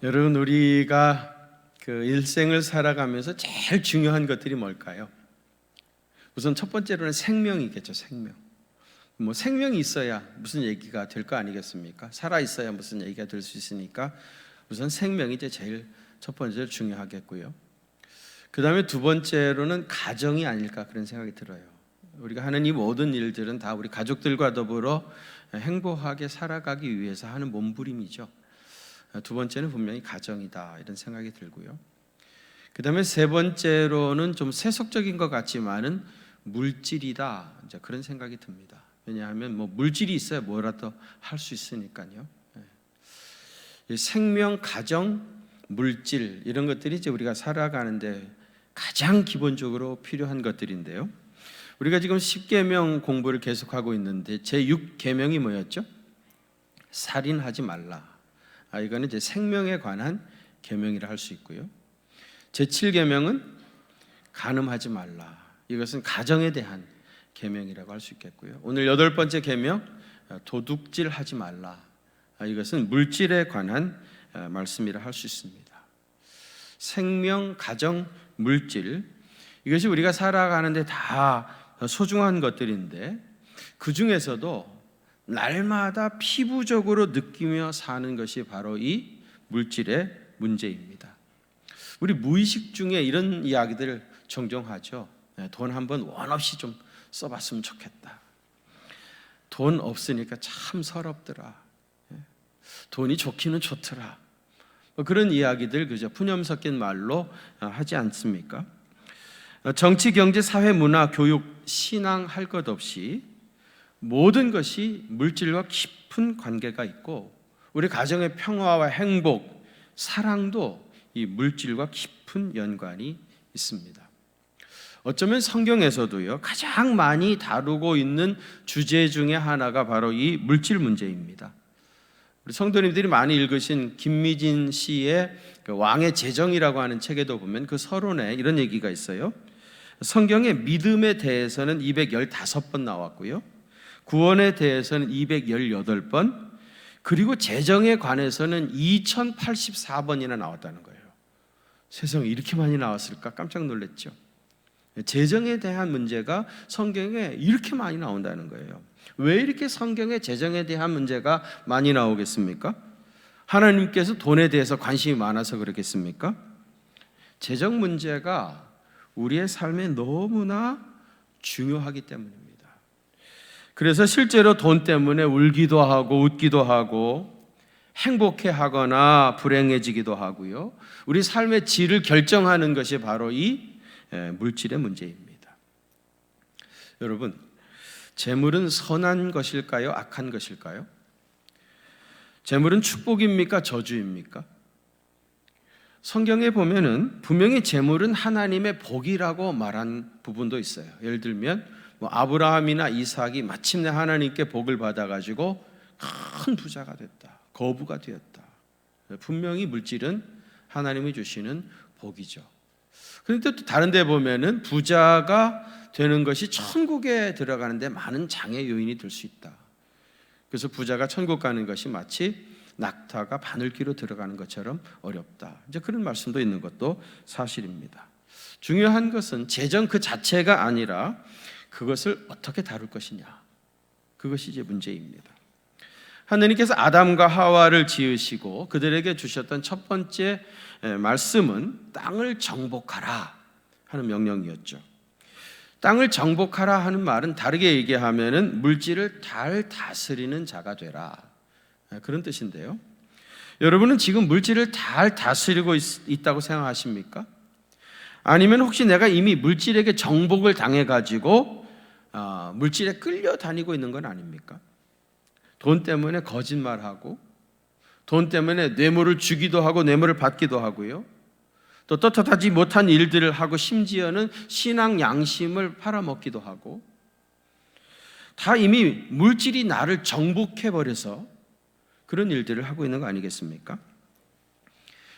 여러분, 우리가 그 일생을 살아가면서 제일 중요한 것들이 뭘까요? 우선 첫 번째로는 생명이겠죠. 생명이 있어야 무슨 얘기가 될 거 아니겠습니까? 살아 있어야 무슨 얘기가 될 수 있으니까 우선 생명이 이제 제일 첫 번째로 중요하겠고요. 그 다음에 두 번째로는 가정이 아닐까 그런 생각이 들어요. 우리가 하는 이 모든 일들은 다 우리 가족들과 더불어 행복하게 살아가기 위해서 하는 몸부림이죠. 두 번째는 분명히 가정이다 이런 생각이 들고요. 그 다음에 세 번째로는 좀 세속적인 것 같지만은 물질이다 이제 그런 생각이 듭니다. 왜냐하면 물질이 있어야 뭐라도 할 수 있으니까요. 생명, 가정, 물질 이런 것들이 이제 우리가 살아가는데 가장 기본적으로 필요한 것들인데요. 우리가 지금 10계명 공부를 계속하고 있는데 제6계명이 뭐였죠? 살인하지 말라. 이거는 이제 생명에 관한 계명이라 할 수 있고요. 제7계명은 간음하지 말라. 이것은 가정에 대한 계명이라고 할 수 있겠고요. 오늘 8번째 계명 도둑질하지 말라. 이것은 물질에 관한 말씀이라 할 수 있습니다. 생명, 가정, 물질 이것이 우리가 살아가는데 다 소중한 것들인데 그 중에서도 날마다 피부적으로 느끼며 사는 것이 바로 이 물질의 문제입니다. 우리 무의식 중에 이런 이야기들을 종종 하죠. 돈 한번 원 없이 좀 써봤으면 좋겠다. 돈 없으니까 참 서럽더라. 돈이 좋기는 좋더라. 그런 이야기들 그저 푸념 섞인 말로 하지 않습니까? 정치, 경제, 사회, 문화, 교육, 신앙 할 것 없이 모든 것이 물질과 깊은 관계가 있고 우리 가정의 평화와 행복, 사랑도 이 물질과 깊은 연관이 있습니다. 어쩌면 성경에서도요 가장 많이 다루고 있는 주제 중에 하나가 바로 이 물질 문제입니다. 우리 성도님들이 많이 읽으신 김미진 씨의 그 왕의 재정이라고 하는 책에도 보면 그 서론에 이런 얘기가 있어요. 성경의 믿음에 대해서는 215번 나왔고요. 구원에 대해서는 218번, 그리고 재정에 관해서는 2084번이나 나왔다는 거예요. 세상에 이렇게 많이 나왔을까 깜짝 놀랐죠. 재정에 대한 문제가 성경에 이렇게 많이 나온다는 거예요. 왜 이렇게 성경에 재정에 대한 문제가 많이 나오겠습니까? 하나님께서 돈에 대해서 관심이 많아서 그렇겠습니까? 재정 문제가 우리의 삶에 너무나 중요하기 때문입니다. 그래서 실제로 돈 때문에 울기도 하고 웃기도 하고 행복해하거나 불행해지기도 하고요. 우리 삶의 질을 결정하는 것이 바로 이 물질의 문제입니다. 여러분, 재물은 선한 것일까요? 악한 것일까요? 재물은 축복입니까? 저주입니까? 성경에 보면은 분명히 재물은 하나님의 복이라고 말한 부분도 있어요. 예를 들면 아브라함이나 이삭이 마침내 하나님께 복을 받아가지고 큰 부자가 됐다, 거부가 되었다. 분명히 물질은 하나님이 주시는 복이죠. 그런데 또 다른 데 보면은 부자가 되는 것이 천국에 들어가는데 많은 장애 요인이 될 수 있다. 그래서 부자가 천국 가는 것이 마치 낙타가 바늘귀로 들어가는 것처럼 어렵다. 이제 그런 말씀도 있는 것도 사실입니다. 중요한 것은 재정 그 자체가 아니라 그것을 어떻게 다룰 것이냐. 그것이 이제 문제입니다. 하느님께서 아담과 하와를 지으시고 그들에게 주셨던 첫 번째 말씀은 땅을 정복하라 하는 명령이었죠. 땅을 정복하라 하는 말은 다르게 얘기하면은 물질을 잘 다스리는 자가 되라. 그런 뜻인데요. 여러분은 지금 물질을 잘 다스리고 있다고 생각하십니까? 아니면 혹시 내가 이미 물질에게 정복을 당해가지고 물질에 끌려다니고 있는 건 아닙니까? 돈 때문에 거짓말하고 돈 때문에 뇌물을 주기도 하고 뇌물을 받기도 하고요. 또 떳떳하지 못한 일들을 하고 심지어는 신앙 양심을 팔아먹기도 하고 다 이미 물질이 나를 정복해버려서 그런 일들을 하고 있는 거 아니겠습니까?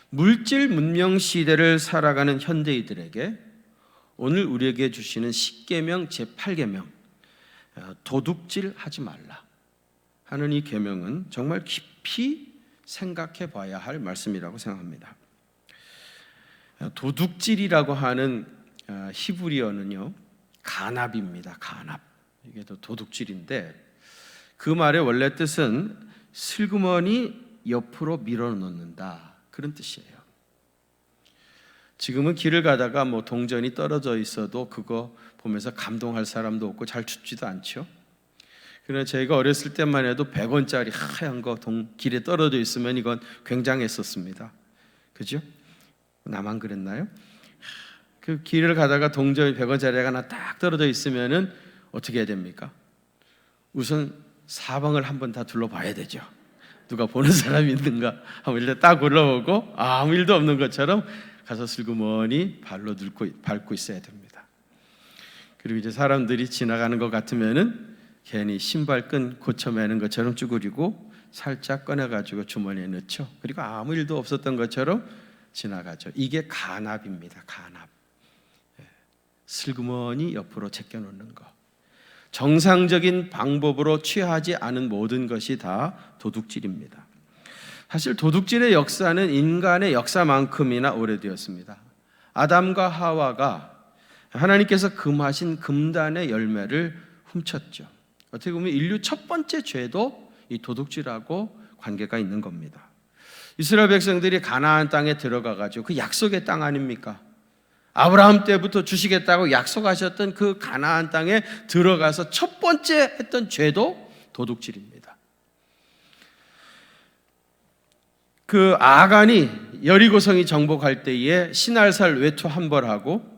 물질 문명 시대를 살아가는 현대인들에게 오늘 우리에게 주시는 10계명 제8계명 도둑질 하지 말라 하는 이 계명은 정말 깊이 생각해 봐야 할 말씀이라고 생각합니다. 도둑질이라고 하는 히브리어는요, 간압입니다. 간압. 이게 또 도둑질인데 그 말의 원래 뜻은 슬그머니 옆으로 밀어넣는다, 그런 뜻이에요. 지금은 길을 가다가 동전이 떨어져 있어도 그거 보면서 감동할 사람도 없고 잘 줍지도 않죠. 그러나 저희가 어렸을 때만 해도 100원짜리 하얀 거 길에 떨어져 있으면 이건 굉장했었습니다. 그죠? 나만 그랬나요? 그 길을 가다가 동전이 100원짜리가 하나 딱 떨어져 있으면은 어떻게 해야 됩니까? 우선 사방을 한번 다 둘러봐야 되죠. 누가 보는 사람이 있는가 한번 일단 딱 둘러보고 아무 일도 없는 것처럼 가서 슬그머니 발로 밟고 있어야 됩니다. 그리고 이제 사람들이 지나가는 것 같으면은 괜히 신발끈 고쳐매는 것처럼 쭈그리고 살짝 꺼내가지고 주머니에 넣죠. 그리고 아무 일도 없었던 것처럼 지나가죠. 이게 간압입니다. 간압. 슬그머니 옆으로 제껴놓는 것. 정상적인 방법으로 취하지 않은 모든 것이 다 도둑질입니다. 사실 도둑질의 역사는 인간의 역사만큼이나 오래되었습니다. 아담과 하와가 하나님께서 금하신 금단의 열매를 훔쳤죠. 어떻게 보면 인류 첫 번째 죄도 이 도둑질하고 관계가 있는 겁니다. 이스라엘 백성들이 가나안 땅에 들어가가지고 그 약속의 땅 아닙니까? 아브라함 때부터 주시겠다고 약속하셨던 그 가나안 땅에 들어가서 첫 번째 했던 죄도 도둑질입니다. 그 아간이 여리고성이 정복할 때에 신할살 외투 한 벌하고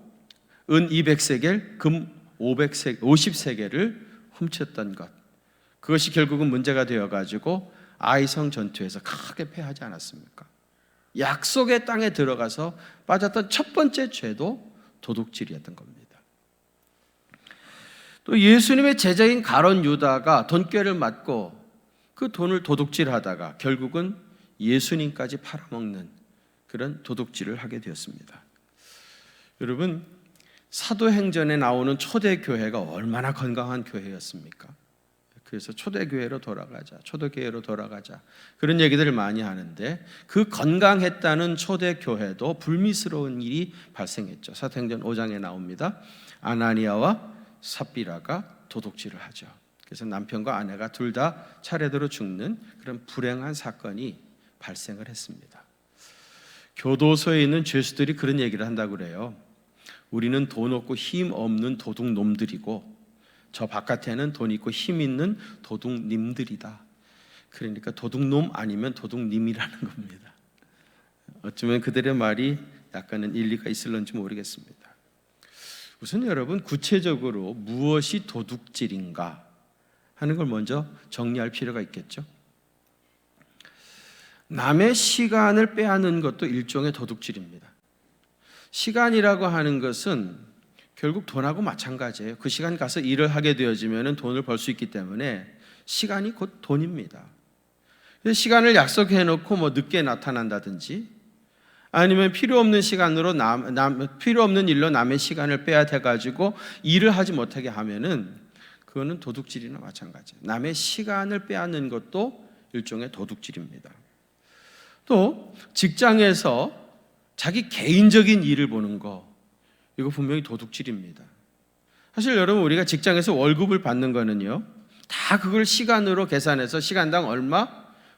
은 200세겔, 금 50세겔을 훔쳤던 것, 그것이 결국은 문제가 되어가지고 아이성 전투에서 크게 패하지 않았습니까? 약속의 땅에 들어가서 빠졌던 첫 번째 죄도 도둑질이었던 겁니다. 또 예수님의 제자인 가룟 유다가 돈꾀를 맞고 그 돈을 도둑질하다가 결국은 예수님까지 팔아먹는 그런 도둑질을 하게 되었습니다. 여러분, 사도행전에 나오는 초대교회가 얼마나 건강한 교회였습니까? 그래서 초대교회로 돌아가자, 초대교회로 돌아가자, 그런 얘기들을 많이 하는데 그 건강했다는 초대교회도 불미스러운 일이 발생했죠. 사도행전 5장에 나옵니다. 아나니아와 삽비라가 도둑질을 하죠. 그래서 남편과 아내가 둘 다 차례대로 죽는 그런 불행한 사건이 발생을 했습니다. 교도소에 있는 죄수들이 그런 얘기를 한다고 그래요. 우리는 돈 없고 힘 없는 도둑놈들이고 저 바깥에는 돈 있고 힘 있는 도둑님들이다. 그러니까 도둑놈 아니면 도둑님이라는 겁니다. 어쩌면 그들의 말이 약간은 일리가 있을런지 모르겠습니다. 우선 여러분, 구체적으로 무엇이 도둑질인가 하는 걸 먼저 정리할 필요가 있겠죠. 남의 시간을 빼앗는 것도 일종의 도둑질입니다. 시간이라고 하는 것은 결국 돈하고 마찬가지예요. 그 시간 가서 일을 하게 되어지면 돈을 벌 수 있기 때문에 시간이 곧 돈입니다. 시간을 약속해 놓고 늦게 나타난다든지 아니면 필요 없는 시간으로 필요 없는 일로 남의 시간을 빼앗아 가지고 일을 하지 못하게 하면은 그거는 도둑질이나 마찬가지예요. 남의 시간을 빼앗는 것도 일종의 도둑질입니다. 또 직장에서 자기 개인적인 일을 보는 거, 이거 분명히 도둑질입니다. 사실 여러분, 우리가 직장에서 월급을 받는 거는요, 다 그걸 시간으로 계산해서 시간당 얼마,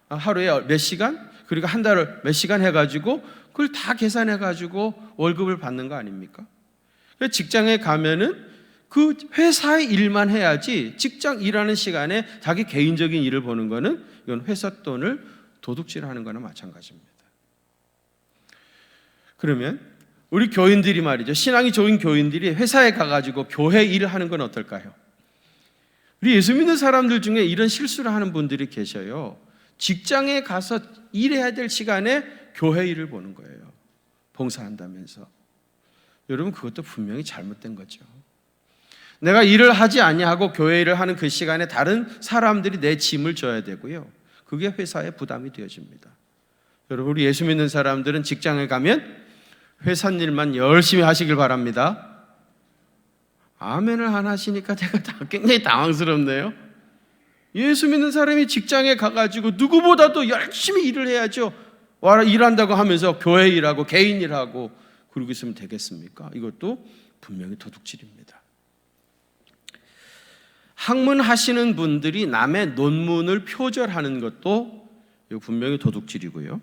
하루에 몇 시간, 그리고 한 달에 몇 시간 해가지고 그걸 다 계산해가지고 월급을 받는 거 아닙니까? 직장에 가면은 그 회사의 일만 해야지 직장 일하는 시간에 자기 개인적인 일을 보는 거는 이건 회사 돈을 도둑질하는 거나 마찬가지입니다. 그러면 우리 교인들이 말이죠, 신앙이 좋은 교인들이 회사에 가가지고 교회 일을 하는 건 어떨까요? 우리 예수 믿는 사람들 중에 이런 실수를 하는 분들이 계셔요. 직장에 가서 일해야 될 시간에 교회 일을 보는 거예요. 봉사한다면서. 여러분, 그것도 분명히 잘못된 거죠. 내가 일을 하지 아니하고 교회 일을 하는 그 시간에 다른 사람들이 내 짐을 져야 되고요, 그게 회사의 부담이 되어집니다. 여러분, 우리 예수 믿는 사람들은 직장에 가면 회사 일만 열심히 하시길 바랍니다. 아멘을 안 하시니까 제가 굉장히 당황스럽네요. 예수 믿는 사람이 직장에 가가지고 누구보다도 열심히 일을 해야죠. 일한다고 하면서 교회 일하고 개인 일하고 그러고 있으면 되겠습니까? 이것도 분명히 도둑질입니다. 학문하시는 분들이 남의 논문을 표절하는 것도 분명히 도둑질이고요.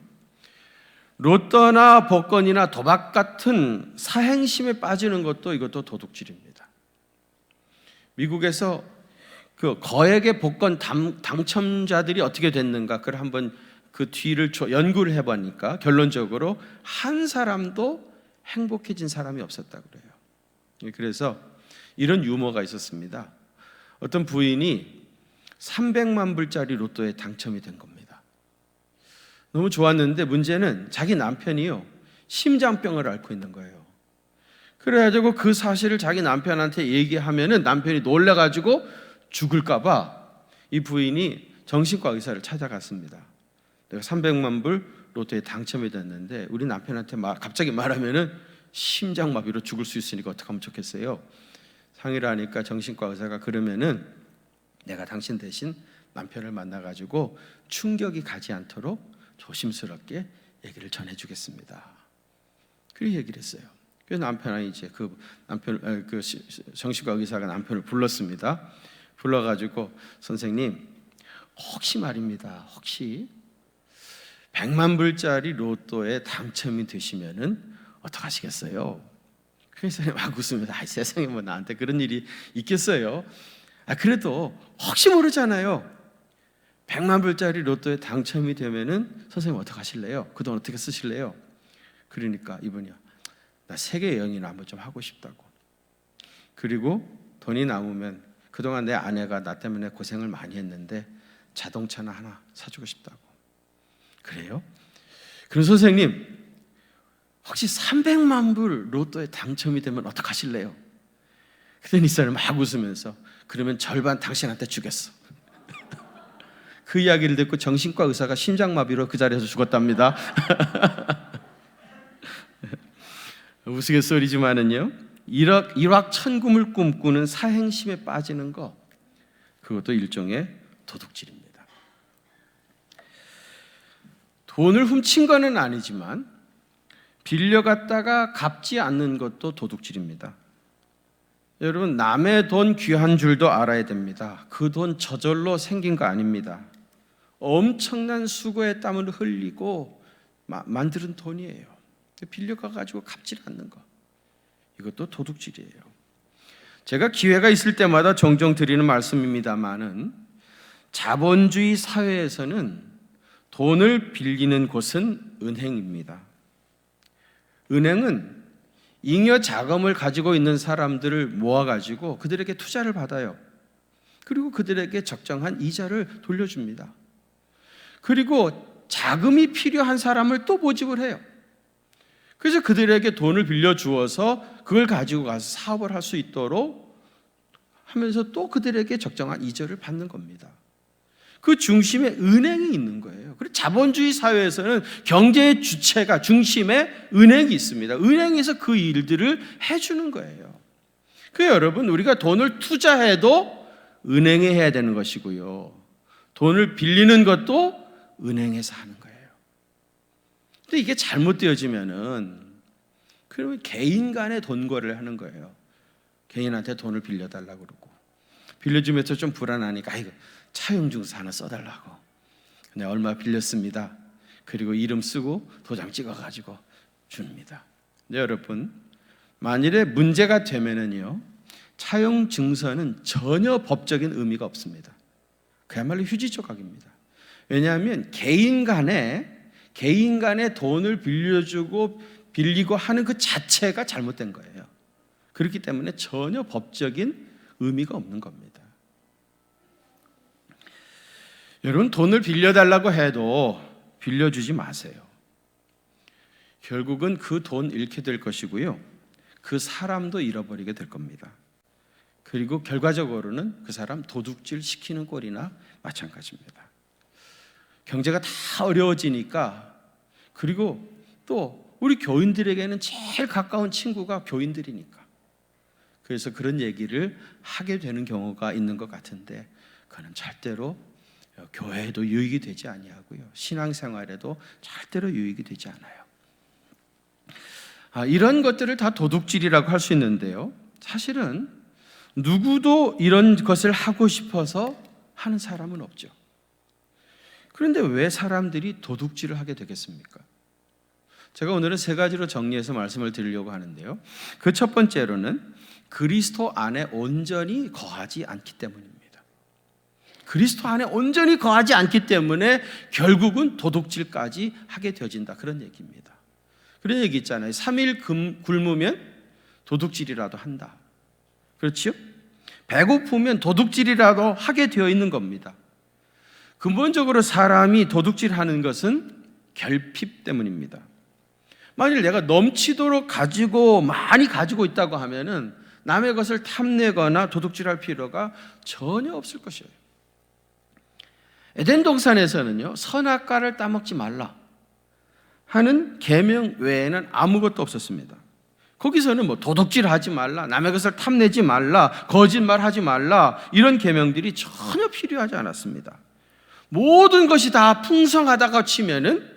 로또나 복권이나 도박 같은 사행심에 빠지는 것도 이것도 도둑질입니다. 미국에서 그 거액의 복권 당첨자들이 어떻게 됐는가 그걸 한번 그 뒤를 연구를 해보니까 결론적으로 한 사람도 행복해진 사람이 없었다고 그래요. 그래서 이런 유머가 있었습니다. 어떤 부인이 300만 불짜리 로또에 당첨이 된 겁니다. 너무 좋았는데 문제는 자기 남편이요 심장병을 앓고 있는 거예요. 그래가지고 그 사실을 자기 남편한테 얘기하면은 남편이 놀라가지고 죽을까 봐 이 부인이 정신과 의사를 찾아갔습니다. 내가 300만 불 로또에 당첨이 됐는데 우리 남편한테 갑자기 말하면은 심장마비로 죽을 수 있으니까 어떡하면 좋겠어요. 상의를 하니까 정신과 의사가 그러면은 내가 당신 대신 남편을 만나가지고 충격이 가지 않도록 조심스럽게 얘기를 전해주겠습니다. 그렇게 얘기를 했어요. 그래서 남편이 이제 그 정신과 의사가 남편을 불렀습니다. 불러가지고 선생님 혹시 말입니다. 혹시 100만 불짜리 로또에 당첨이 되시면은 어떡하시겠어요? 그래서 막 웃으면서 세상에 뭐 나한테 그런 일이 있겠어요? 그래도 혹시 모르잖아요. 100만 불짜리 로또에 당첨이 되면은 선생님 어떡하실래요? 그 돈 어떻게 쓰실래요? 그러니까 이분이요. 나 세계 여행이나 한번 좀 하고 싶다고. 그리고 돈이 남으면 그동안 내 아내가 나 때문에 고생을 많이 했는데 자동차나 하나 사주고 싶다고. 그래요? 그럼 선생님 혹시 300만 불 로또에 당첨이 되면 어떡하실래요? 그랬더니 이 사람이 막 웃으면서 그러면 절반 당신한테 주겠어. 그 이야기를 듣고 정신과 의사가 심장마비로 그 자리에서 죽었답니다. 우스갯소리지만은요 일확천금을 꿈꾸는 사행심에 빠지는 것 그것도 일종의 도둑질입니다. 돈을 훔친 거는 아니지만 빌려갔다가 갚지 않는 것도 도둑질입니다. 여러분 남의 돈 귀한 줄도 알아야 됩니다. 그 돈 저절로 생긴 거 아닙니다. 엄청난 수고의 땀을 흘리고 만드는 돈이에요. 빌려가가지고 갚지 않는 거 이것도 도둑질이에요. 제가 기회가 있을 때마다 종종 드리는 말씀입니다만은 자본주의 사회에서는 돈을 빌리는 곳은 은행입니다. 은행은 잉여 자금을 가지고 있는 사람들을 모아가지고 그들에게 투자를 받아요. 그리고 그들에게 적정한 이자를 돌려줍니다. 그리고 자금이 필요한 사람을 또 모집을 해요. 그래서 그들에게 돈을 빌려주어서 그걸 가지고 가서 사업을 할 수 있도록 하면서 또 그들에게 적정한 이자를 받는 겁니다. 그 중심에 은행이 있는 거예요. 그리고 자본주의 사회에서는 경제의 주체가 중심에 은행이 있습니다. 은행에서 그 일들을 해주는 거예요. 그래서 여러분 우리가 돈을 투자해도 은행에 해야 되는 것이고요. 돈을 빌리는 것도 은행에서 하는 거예요. 근데 이게 잘못되어지면은 그러면 개인 간의 돈 거래를 하는 거예요. 개인한테 돈을 빌려달라고 그러고 빌려주면서 좀 불안하니까 이거 차용증서 하나 써달라고. 내가 얼마 빌렸습니다. 그리고 이름 쓰고 도장 찍어가지고 줍니다. 네, 여러분 만일에 문제가 되면은요 차용증서는 전혀 법적인 의미가 없습니다. 그야말로 휴지 조각입니다. 왜냐하면 개인 간에 돈을 빌리고 하는 그 자체가 잘못된 거예요. 그렇기 때문에 전혀 법적인 의미가 없는 겁니다. 여러분 돈을 빌려달라고 해도 빌려주지 마세요. 결국은 그 돈 잃게 될 것이고요. 그 사람도 잃어버리게 될 겁니다. 그리고 결과적으로는 그 사람 도둑질 시키는 꼴이나 마찬가지입니다. 경제가 다 어려워지니까 그리고 또 우리 교인들에게는 제일 가까운 친구가 교인들이니까 그래서 그런 얘기를 하게 되는 경우가 있는 것 같은데 그는 절대로 교회에도 유익이 되지 아니하고요, 신앙생활에도 절대로 유익이 되지 않아요. 이런 것들을 다 도둑질이라고 할 수 있는데요, 사실은 누구도 이런 것을 하고 싶어서 하는 사람은 없죠. 그런데 왜 사람들이 도둑질을 하게 되겠습니까? 제가 오늘은 세 가지로 정리해서 말씀을 드리려고 하는데요, 그 첫 번째로는 그리스도 안에 온전히 거하지 않기 때문입니다. 그리스도 안에 온전히 거하지 않기 때문에 결국은 도둑질까지 하게 되어진다, 그런 얘기입니다. 그런 얘기 있잖아요. 3일 굶으면 도둑질이라도 한다. 그렇죠? 배고프면 도둑질이라도 하게 되어 있는 겁니다. 근본적으로 사람이 도둑질하는 것은 결핍 때문입니다. 만일 내가 넘치도록 많이 가지고 있다고 하면은 남의 것을 탐내거나 도둑질할 필요가 전혀 없을 것이에요. 에덴 동산에서는요, 선악과를 따먹지 말라 하는 계명 외에는 아무것도 없었습니다. 거기서는 도둑질하지 말라, 남의 것을 탐내지 말라, 거짓말하지 말라, 이런 계명들이 전혀 필요하지 않았습니다. 모든 것이 다 풍성하다고 치면은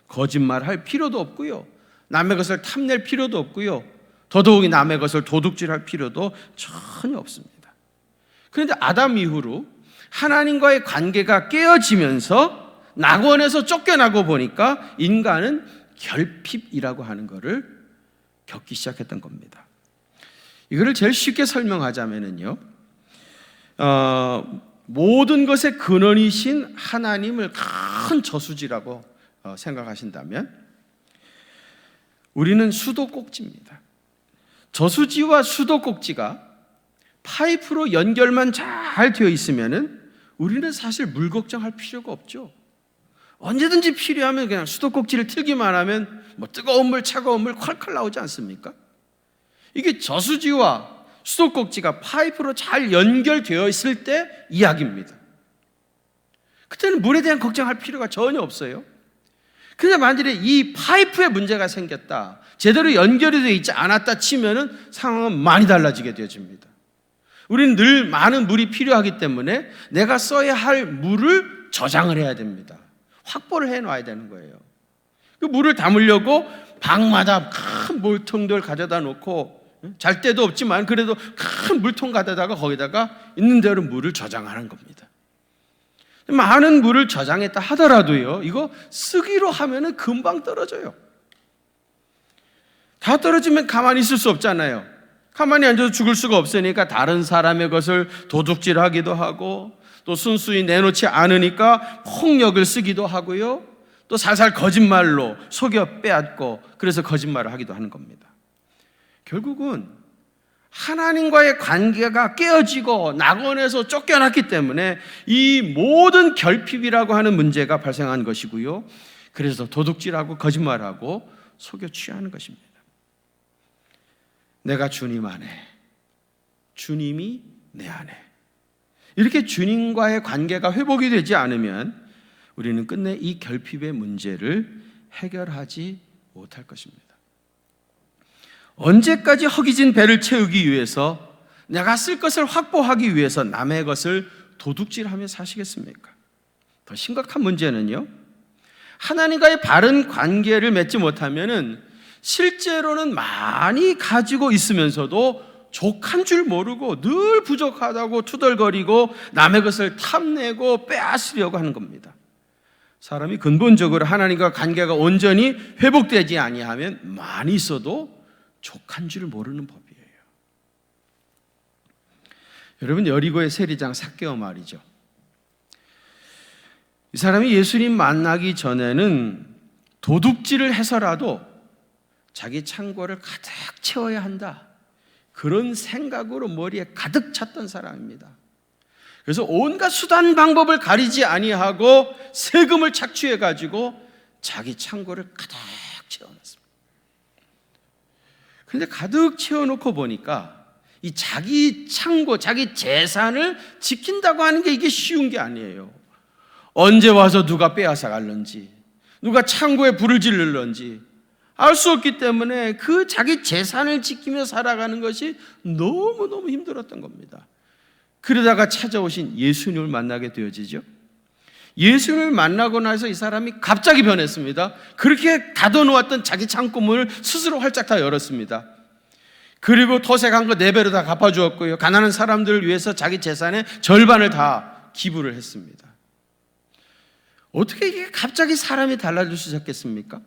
거짓말할 필요도 없고요, 남의 것을 탐낼 필요도 없고요, 더더욱이 남의 것을 도둑질할 필요도 전혀 없습니다. 그런데 아담 이후로 하나님과의 관계가 깨어지면서 낙원에서 쫓겨나고 보니까 인간은 결핍이라고 하는 것을 겪기 시작했던 겁니다. 이거를 제일 쉽게 설명하자면요, 모든 것의 근원이신 하나님을 큰 저수지라고 생각하신다면 우리는 수도꼭지입니다. 저수지와 수도꼭지가 파이프로 연결만 잘 되어 있으면은 우리는 사실 물 걱정할 필요가 없죠. 언제든지 필요하면 그냥 수도꼭지를 틀기만 하면 뜨거운 물, 차가운 물 콸콸 나오지 않습니까? 이게 저수지와 수도꼭지가 파이프로 잘 연결되어 있을 때 이야기입니다. 그때는 물에 대한 걱정할 필요가 전혀 없어요. 그런데 만일에 이 파이프에 문제가 생겼다, 제대로 연결이 되어 있지 않았다 치면은 상황은 많이 달라지게 되어집니다. 우리는 늘 많은 물이 필요하기 때문에 내가 써야 할 물을 저장을 해야 됩니다. 확보를 해놔야 되는 거예요. 그 물을 담으려고 방마다 큰 물통들 가져다 놓고, 잘 데도 없지만 그래도 큰 물통 가져다가 거기다가 있는 대로 물을 저장하는 겁니다. 많은 물을 저장했다 하더라도요, 이거 쓰기로 하면은 금방 떨어져요. 다 떨어지면 가만히 있을 수 없잖아요. 가만히 앉아서 죽을 수가 없으니까 다른 사람의 것을 도둑질하기도 하고, 또 순수히 내놓지 않으니까 폭력을 쓰기도 하고요, 또 살살 거짓말로 속여 빼앗고, 그래서 거짓말을 하기도 하는 겁니다. 결국은 하나님과의 관계가 깨어지고 낙원에서 쫓겨났기 때문에 이 모든 결핍이라고 하는 문제가 발생한 것이고요, 그래서 도둑질하고 거짓말하고 속여 취하는 것입니다. 내가 주님 안에, 주님이 내 안에, 이렇게 주님과의 관계가 회복이 되지 않으면 우리는 끝내 이 결핍의 문제를 해결하지 못할 것입니다. 언제까지 허기진 배를 채우기 위해서, 내가 쓸 것을 확보하기 위해서 남의 것을 도둑질하며 사시겠습니까? 더 심각한 문제는요, 하나님과의 바른 관계를 맺지 못하면은 실제로는 많이 가지고 있으면서도 족한 줄 모르고 늘 부족하다고 투덜거리고 남의 것을 탐내고 빼앗으려고 하는 겁니다. 사람이 근본적으로 하나님과 관계가 온전히 회복되지 아니하면 많이 있어도 족한 줄 모르는 법이에요. 여러분, 여리고의 세리장 삭개오 말이죠. 이 사람이 예수님 만나기 전에는 도둑질을 해서라도 자기 창고를 가득 채워야 한다, 그런 생각으로 머리에 가득 찼던 사람입니다. 그래서 온갖 수단 방법을 가리지 아니하고 세금을 착취해 가지고 자기 창고를 가득 채워놨습니다. 그런데 가득 채워놓고 보니까 이 자기 창고, 자기 재산을 지킨다고 하는 게 이게 쉬운 게 아니에요. 언제 와서 누가 빼앗아 갈런지, 누가 창고에 불을 지를런지 알 수 없기 때문에 그 자기 재산을 지키며 살아가는 것이 너무너무 힘들었던 겁니다. 그러다가 찾아오신 예수님을 만나게 되어지죠. 예수님을 만나고 나서 이 사람이 갑자기 변했습니다. 그렇게 가둬놓았던 자기 창고문을 스스로 활짝 다 열었습니다. 그리고 토색한 거 4배로 다 갚아주었고요, 가난한 사람들을 위해서 자기 재산의 절반을 다 기부를 했습니다. 어떻게 이게 갑자기 사람이 달라질 수 있었겠습니까?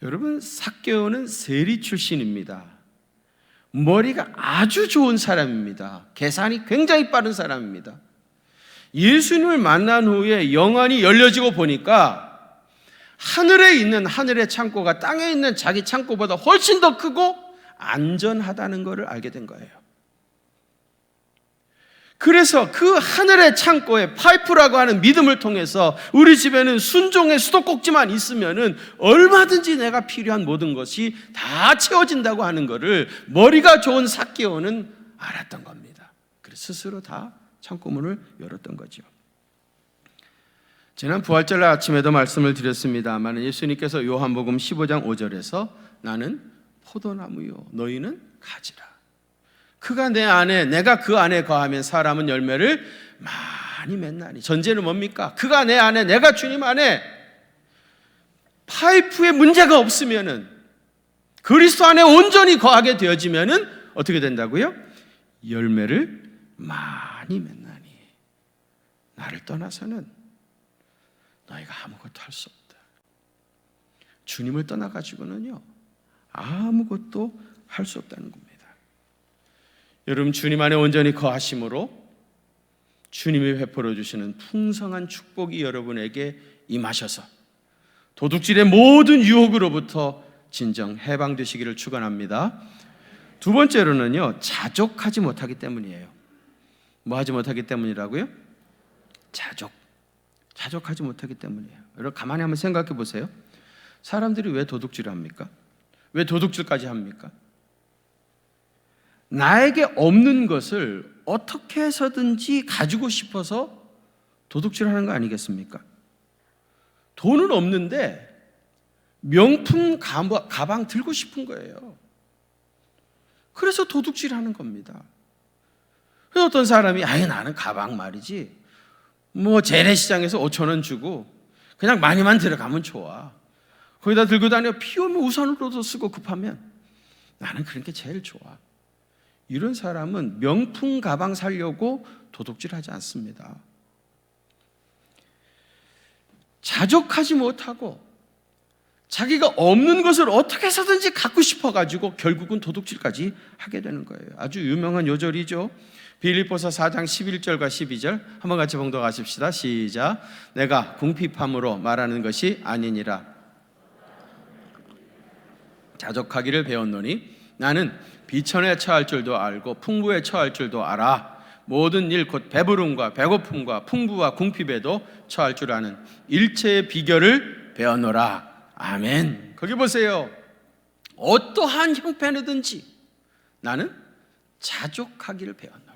여러분, 삭개오는 세리 출신입니다. 머리가 아주 좋은 사람입니다. 계산이 굉장히 빠른 사람입니다. 예수님을 만난 후에 영안이 열려지고 보니까 하늘에 있는 하늘의 창고가 땅에 있는 자기 창고보다 훨씬 더 크고 안전하다는 것을 알게 된 거예요. 그래서 그 하늘의 창고에 파이프라고 하는 믿음을 통해서 우리 집에는 순종의 수도꼭지만 있으면은 얼마든지 내가 필요한 모든 것이 다 채워진다고 하는 것을 머리가 좋은 삭개오는 알았던 겁니다. 그래서 스스로 다 창고문을 열었던 거죠. 지난 부활절 아침에도 말씀을 드렸습니다만 예수님께서 요한복음 15장 5절에서 나는 포도나무요 너희는 가지라. 그가 내 안에 내가 그 안에 거하면 사람은 열매를 많이 맺나니. 전제는 뭡니까? 그가 내 안에 내가 주님 안에 파이프에 문제가 없으면은 그리스도 안에 온전히 거하게 되어지면은 어떻게 된다고요? 열매를 많이 맺나니. 나를 떠나서는 너희가 아무것도 할 수 없다. 주님을 떠나가지고는요 아무것도 할 수 없다는 겁니다. 여러분, 주님 안에 온전히 거하심으로 주님이 베풀어 주시는 풍성한 축복이 여러분에게 임하셔서 도둑질의 모든 유혹으로부터 진정 해방되시기를 축원합니다. 두 번째로는요, 자족하지 못하기 때문이에요. 뭐 하지 못하기 때문이라고요? 자족하지 못하기 때문이에요. 여러분, 가만히 한번 생각해 보세요. 사람들이 왜 도둑질을 합니까? 왜 도둑질까지 합니까? 나에게 없는 것을 어떻게 해서든지 가지고 싶어서 도둑질하는 거 아니겠습니까? 돈은 없는데 명품 가방 들고 싶은 거예요. 그래서 도둑질하는 겁니다. 그래서 어떤 사람이 나는 가방 말이지 뭐 재래시장에서 5,000원 주고 그냥 많이만 들어가면 좋아. 거기다 들고 다녀 비 오면 우산으로도 쓰고 급하면 나는 그런 게 제일 좋아. 이런 사람은 명품 가방 사려고 도둑질하지 않습니다. 자족하지 못하고 자기가 없는 것을 어떻게 해서든지 갖고 싶어가지고 결국은 도둑질까지 하게 되는 거예요. 아주 유명한 요절이죠. 빌립보서 4장 11절과 12절 한번 같이 봉독하십시다. 시작. 내가 궁핍함으로 말하는 것이 아니니라. 자족하기를 배웠노니 나는 비천에 처할 줄도 알고 풍부에 처할 줄도 알아. 모든 일 곧 배부름과 배고픔과 풍부와 궁핍에도 처할 줄 아는 일체의 비결을 배웠노라. 아멘. 거기 보세요. 어떠한 형편이든지 나는 자족하기를 배웠노라.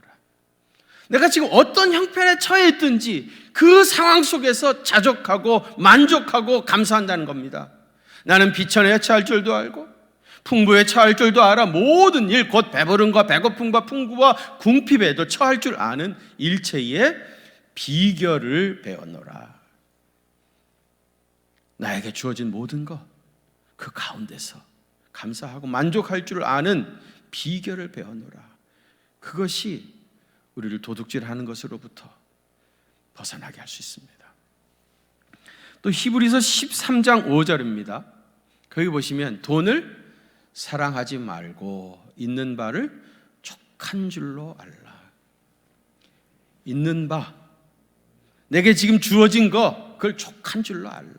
내가 지금 어떤 형편에 처해 있든지 그 상황 속에서 자족하고 만족하고 감사한다는 겁니다. 나는 비천에 처할 줄도 알고 풍부에 처할 줄도 알아. 모든 일 곧 배부름과 배고픔과 풍부와 궁핍에도 처할 줄 아는 일체의 비결을 배웠노라. 나에게 주어진 모든 것 그 가운데서 감사하고 만족할 줄 아는 비결을 배웠노라. 그것이 우리를 도둑질하는 것으로부터 벗어나게 할 수 있습니다. 또 히브리서 13장 5절입니다. 거기 보시면 돈을 사랑하지 말고 있는 바를 족한 줄로 알라. 있는 바, 내게 지금 주어진 거 그걸 족한 줄로 알라.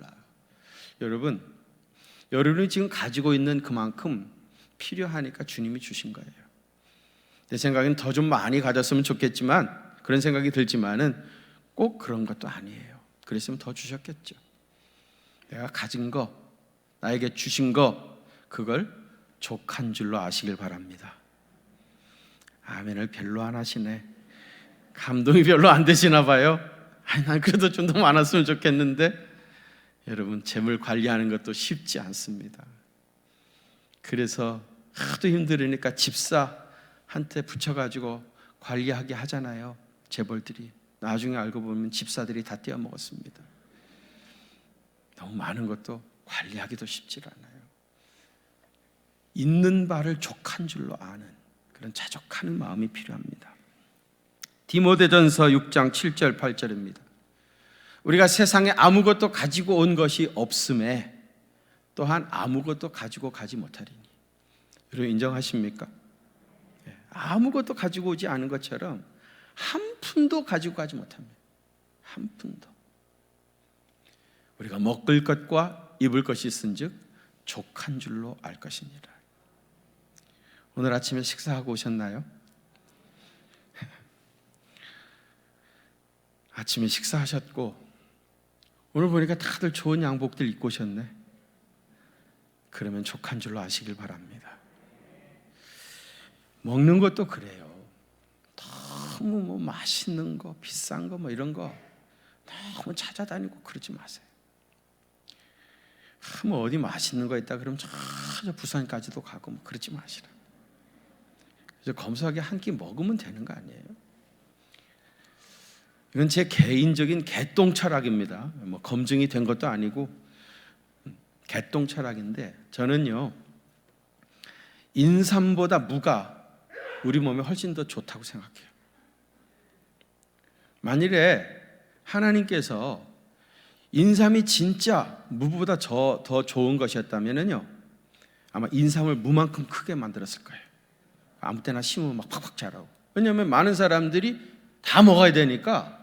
여러분이 지금 가지고 있는 그만큼 필요하니까 주님이 주신 거예요. 내 생각엔 더 좀 많이 가졌으면 좋겠지만 그런 생각이 들지만은 꼭 그런 것도 아니에요. 그랬으면 더 주셨겠죠. 내가 가진 거, 나에게 주신 거 그걸 족한 줄로 아시길 바랍니다. 아멘을 별로 안 하시네. 감동이 별로 안 되시나 봐요. 난 그래도 좀 더 많았으면 좋겠는데. 여러분, 재물 관리하는 것도 쉽지 않습니다. 그래서 하도 힘들으니까 집사한테 붙여가지고 관리하게 하잖아요. 재벌들이. 나중에 알고 보면 집사들이 다 떼어먹었습니다. 너무 많은 것도 관리하기도 쉽지 않아요. 있는 바를 족한 줄로 아는 그런 자족하는 마음이 필요합니다. 디모데전서 6장 7절 8절입니다. 우리가 세상에 아무것도 가지고 온 것이 없음에 또한 아무것도 가지고 가지 못하리니. 여러분 인정하십니까? 아무것도 가지고 오지 않은 것처럼 한 푼도 가지고 가지 못합니다. 한 푼도. 우리가 먹을 것과 입을 것이 있은즉 족한 줄로 알 것이니라. 오늘 아침에 식사하고 오셨나요? 아침에 식사하셨고 오늘 보니까 다들 좋은 양복들 입고 오셨네. 그러면 족한 줄로 아시길 바랍니다. 먹는 것도 그래요. 너무 뭐 맛있는 거, 비싼 거 뭐 이런 거 너무 찾아다니고 그러지 마세요. 뭐 어디 맛있는 거 있다 그러면 저 부산까지도 가고 뭐 그러지 마시라. 그래서 검소하게 한 끼 먹으면 되는 거 아니에요? 이건 제 개인적인 개똥 철학입니다. 뭐 검증이 된 것도 아니고 개똥 철학인데, 저는요 인삼보다 무가 우리 몸에 훨씬 더 좋다고 생각해요. 만일에 하나님께서 인삼이 진짜 무보다 더 좋은 것이었다면요 아마 인삼을 무만큼 크게 만들었을 거예요. 아무 때나 심으면 막 팍팍 자라고. 왜냐하면 많은 사람들이 다 먹어야 되니까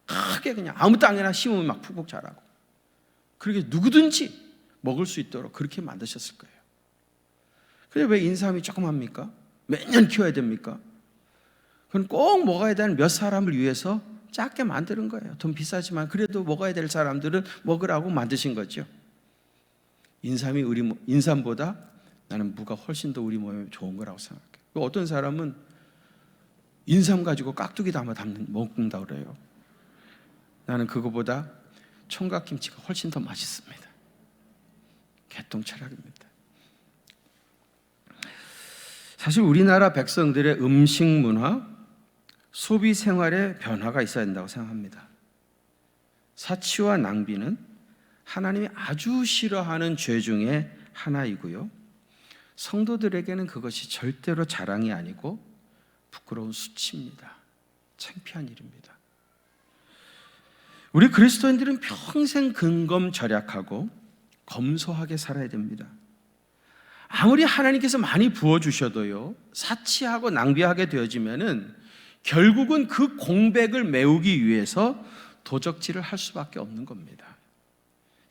크게 그냥 아무 땅에나 심으면 막 푹푹 자라고. 그렇게 누구든지 먹을 수 있도록 그렇게 만드셨을 거예요. 근데 왜 인삼이 조그맣습니까? 몇 년 키워야 됩니까? 그건 꼭 먹어야 되는 몇 사람을 위해서 작게 만드는 거예요. 돈 비싸지만 그래도 먹어야 될 사람들은 먹으라고 만드신 거죠. 인삼보다 나는 무가 훨씬 더 우리 몸에 좋은 거라고 생각해요. 어떤 사람은 인삼 가지고 깍두기 담아 먹는다고 그래요. 나는 그거보다 총각김치가 훨씬 더 맛있습니다. 개똥 철학입니다. 사실 우리나라 백성들의 음식 문화, 소비 생활에 변화가 있어야 된다고 생각합니다. 사치와 낭비는 하나님이 아주 싫어하는 죄 중에 하나이고요, 성도들에게는 그것이 절대로 자랑이 아니고 부끄러운 수치입니다. 창피한 일입니다. 우리 그리스도인들은 평생 근검절약하고 검소하게 살아야 됩니다. 아무리 하나님께서 많이 부어주셔도요 사치하고 낭비하게 되어지면은 결국은 그 공백을 메우기 위해서 도적질을 할 수밖에 없는 겁니다.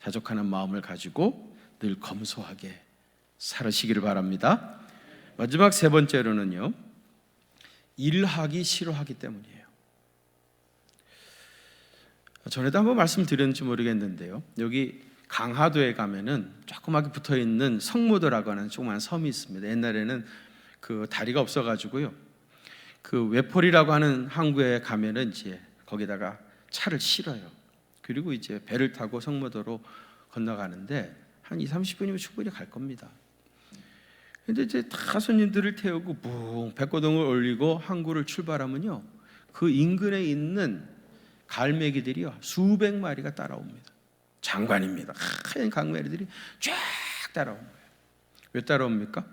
자족하는 마음을 가지고 늘 검소하게 살으시기를 바랍니다. 마지막 세 번째로는요, 일하기 싫어하기 때문이에요. 전에도 한번 말씀드렸는지 모르겠는데요, 여기 강화도에 가면은 조그맣게 붙어있는 성무도라고 하는 조그만 섬이 있습니다. 옛날에는 그 다리가 없어가지고요, 그 외폴이라고 하는 항구에 가면은 이제 거기다가 차를 실어요. 그리고 이제 배를 타고 성무도로 건너가는데 한 20-30분이면 충분히 갈 겁니다. 근데 이제 다 손님들을 태우고 붕 백고동을 올리고 항구를 출발하면요, 그 인근에 있는 갈매기들이요 수백 마리가 따라옵니다. 장관입니다. 하얀 갈매기들이 쫙 따라온 거예요. 왜 따라옵니까?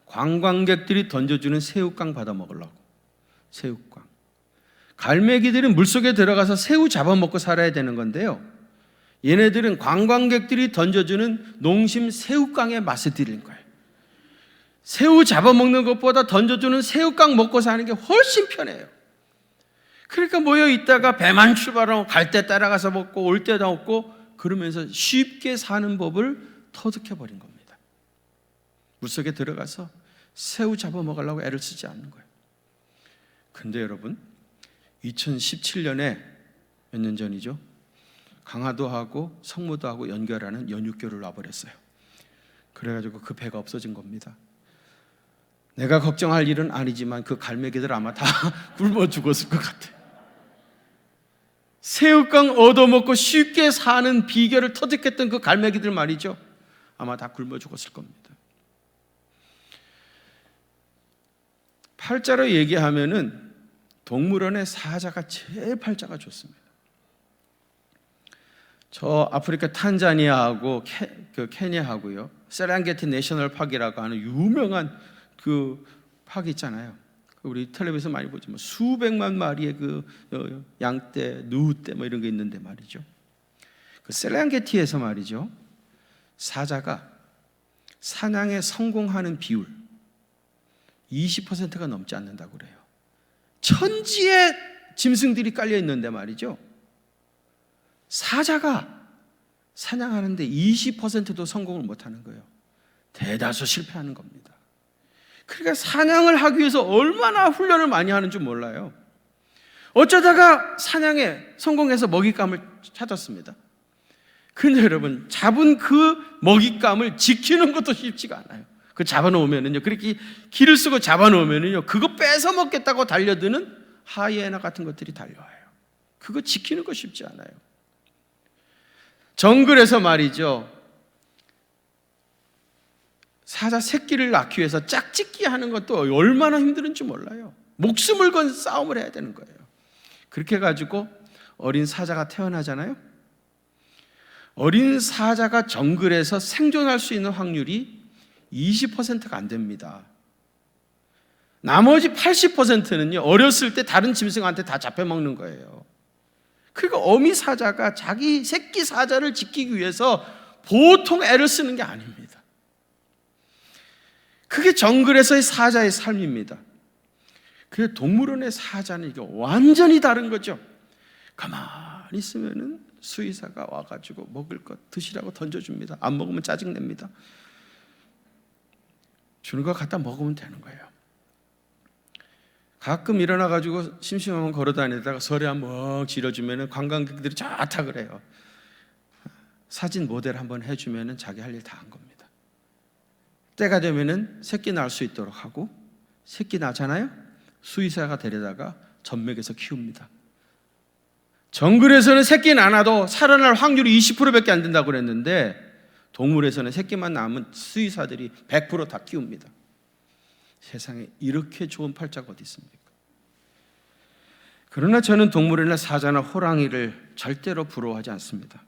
관광객들이 던져주는 새우깡 받아 먹으려고. 새우깡. 갈매기들은 물속에 들어가서 새우 잡아먹고 살아야 되는 건데요, 얘네들은 관광객들이 던져주는 농심 새우깡의 맛을 들인 거예요. 새우 잡아먹는 것보다 던져주는 새우깡 먹고 사는 게 훨씬 편해요. 그러니까 모여 있다가 배만 출발하고 갈 때 따라가서 먹고 올 때도 먹고 그러면서 쉽게 사는 법을 터득해버린 겁니다. 물속에 들어가서 새우 잡아먹으려고 애를 쓰지 않는 거예요. 근데 여러분, 2017년에 몇 년 전이죠, 강화도하고 성무도하고 연결하는 연육교를 놔버렸어요. 그래가지고 그 배가 없어진 겁니다. 내가 걱정할 일은 아니지만 그 갈매기들 아마 다 굶어 죽었을 것 같아요. 새우깡 얻어먹고 쉽게 사는 비결을 터득했던 그 갈매기들 말이죠, 아마 다 굶어 죽었을 겁니다. 팔자로 얘기하면은 동물원의 사자가 제일 팔자가 좋습니다. 저 아프리카 탄자니아하고 케냐하고요, 세렝게티 내셔널 파크라고 하는 유명한 그 파크 있잖아요. 우리 텔레비에서 많이 보지만 수백만 마리의 그 양떼, 누떼 뭐 이런 게 있는데 말이죠. 그 세렝게티에서 말이죠, 사자가 사냥에 성공하는 비율 20%가 넘지 않는다고 그래요. 천지의 짐승들이 깔려 있는데 말이죠, 사자가 사냥하는데 20%도 성공을 못하는 거예요. 대다수 실패하는 겁니다. 그러니까 사냥을 하기 위해서 얼마나 훈련을 많이 하는 줄 몰라요. 어쩌다가 사냥에 성공해서 먹잇감을 찾았습니다. 근데 여러분, 잡은 그 먹잇감을 지키는 것도 쉽지가 않아요. 그 잡아놓으면은요, 그렇게 길을 쓰고 잡아놓으면은요, 그거 뺏어 먹겠다고 달려드는 하이에나 같은 것들이 달려와요. 그거 지키는 거 쉽지 않아요. 정글에서 말이죠, 사자 새끼를 낳기 위해서 짝짓기 하는 것도 얼마나 힘든지 몰라요. 목숨을 건 싸움을 해야 되는 거예요. 그렇게 해가지고 어린 사자가 태어나잖아요. 어린 사자가 정글에서 생존할 수 있는 확률이 20%가 안 됩니다. 나머지 80%는요, 어렸을 때 다른 짐승한테 다 잡혀먹는 거예요. 그러니까 어미 사자가 자기 새끼 사자를 지키기 위해서 보통 애를 쓰는 게 아닙니다. 그게 정글에서의 사자의 삶입니다. 그 동물원의 사자는 이게 완전히 다른 거죠. 가만히 있으면은 수의사가 와가지고 먹을 것 드시라고 던져줍니다. 안 먹으면 짜증냅니다. 주는 거 갖다 먹으면 되는 거예요. 가끔 일어나가지고 심심하면 걸어다니다가 서리 한번 지러주면 관광객들이 좋다 그래요. 사진 모델 한번 해주면 자기 할 일 다 한 겁니다. 때가 되면 새끼 낳을 수 있도록 하고, 새끼 낳잖아요, 수의사가 데려다가 전맥에서 키웁니다. 정글에서는 새끼 낳아도 살아날 확률이 20%밖에 안 된다고 그랬는데, 동물에서는 새끼만 낳으면 수의사들이 100% 다 키웁니다. 세상에 이렇게 좋은 팔자가 어디 있습니까? 그러나 저는 동물이나 사자나 호랑이를 절대로 부러워하지 않습니다.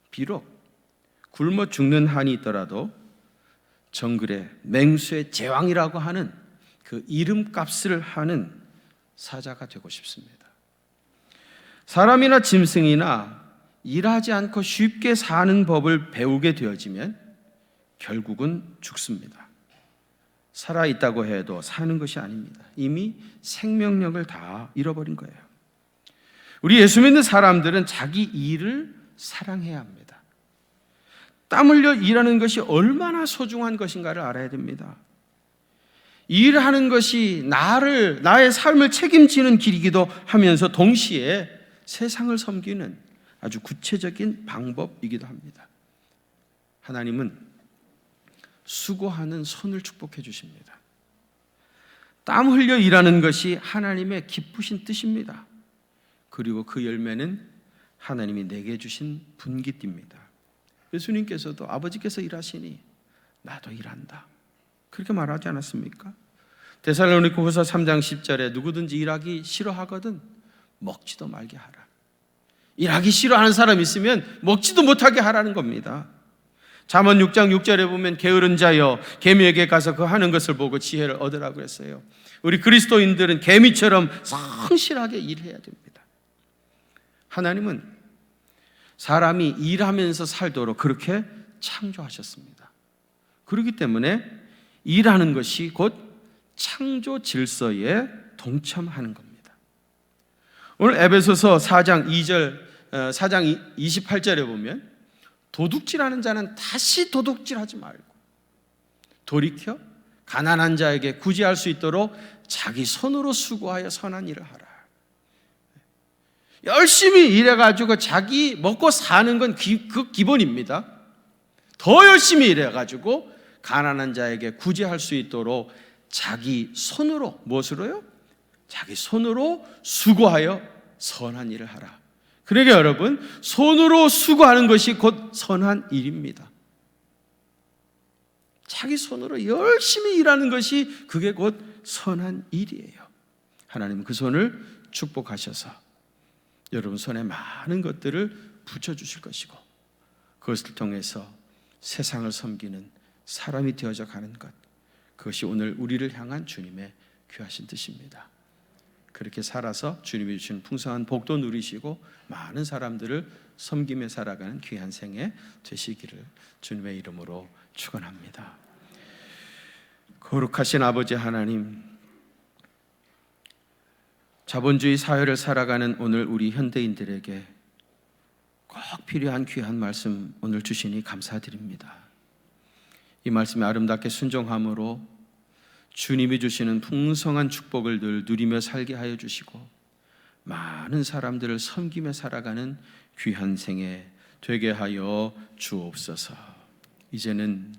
비록 굶어 죽는 한이 있더라도 정글의 맹수의 제왕이라고 하는 그 이름값을 하는 사자가 되고 싶습니다. 사람이나 짐승이나 일하지 않고 쉽게 사는 법을 배우게 되어지면 결국은 죽습니다. 살아있다고 해도 사는 것이 아닙니다. 이미 생명력을 다 잃어버린 거예요. 우리 예수 믿는 사람들은 자기 일을 사랑해야 합니다. 땀 흘려 일하는 것이 얼마나 소중한 것인가를 알아야 됩니다. 일하는 것이 나의 삶을 책임지는 길이기도 하면서 동시에 세상을 섬기는 아주 구체적인 방법이기도 합니다. 하나님은 수고하는 손을 축복해 주십니다. 땀 흘려 일하는 것이 하나님의 기쁘신 뜻입니다. 그리고 그 열매는 하나님이 내게 주신 분깃띠입니다. 예수님께서도 아버지께서 일하시니 나도 일한다, 그렇게 말하지 않았습니까? 데살로니가후서 3장 10절에 누구든지 일하기 싫어하거든 먹지도 말게 하라. 일하기 싫어하는 사람 있으면 먹지도 못하게 하라는 겁니다. 잠언 6장 6절에 보면 게으른 자여 개미에게 가서 그 하는 것을 보고 지혜를 얻으라고 했어요. 우리 그리스도인들은 개미처럼 성실하게 일해야 됩니다. 하나님은 사람이 일하면서 살도록 그렇게 창조하셨습니다. 그렇기 때문에 일하는 것이 곧 창조 질서에 동참하는 겁니다. 오늘 에베소서 4장 28절에 보면 도둑질하는 자는 다시 도둑질하지 말고 돌이켜 가난한 자에게 구제할 수 있도록 자기 손으로 수고하여 선한 일을 하라. 열심히 일해가지고 자기 먹고 사는 건 그 기본입니다. 더 열심히 일해가지고 가난한 자에게 구제할 수 있도록 자기 손으로, 무엇으로요? 자기 손으로 수고하여 선한 일을 하라. 그러게 여러분, 손으로 수고하는 것이 곧 선한 일입니다. 자기 손으로 열심히 일하는 것이 그게 곧 선한 일이에요. 하나님은 그 손을 축복하셔서 여러분 손에 많은 것들을 붙여주실 것이고 그것을 통해서 세상을 섬기는 사람이 되어져 가는 것, 그것이 오늘 우리를 향한 주님의 귀하신 뜻입니다. 그렇게 살아서 주님이 주신 풍성한 복도 누리시고 많은 사람들을 섬기며 살아가는 귀한 생애 되시기를 주님의 이름으로 축원합니다. 거룩하신 아버지 하나님, 자본주의 사회를 살아가는 오늘 우리 현대인들에게 꼭 필요한 귀한 말씀 오늘 주시니 감사드립니다. 이 말씀에 아름답게 순종함으로 주님이 주시는 풍성한 축복을 늘 누리며 살게 하여 주시고 많은 사람들을 섬기며 살아가는 귀한 생애 되게 하여 주옵소서. 이제는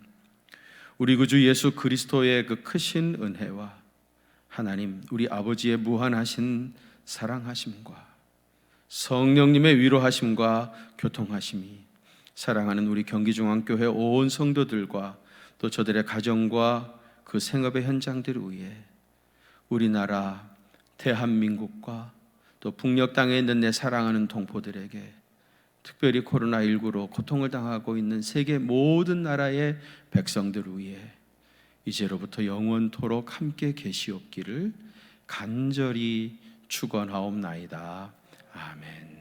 우리 구주 예수 그리스도의 그 크신 은혜와 하나님 우리 아버지의 무한하신 사랑하심과 성령님의 위로하심과 교통하심이 사랑하는 우리 경기중앙교회 온 성도들과 또 저들의 가정과 그 생업의 현장들 위에 우리나라 대한민국과 또 북녘 땅에 있는 내 사랑하는 동포들에게 특별히 코로나19로 고통을 당하고 있는 세계 모든 나라의 백성들 위에 이제로부터 영원토록 함께 계시옵기를 간절히 축원하옵나이다. 아멘.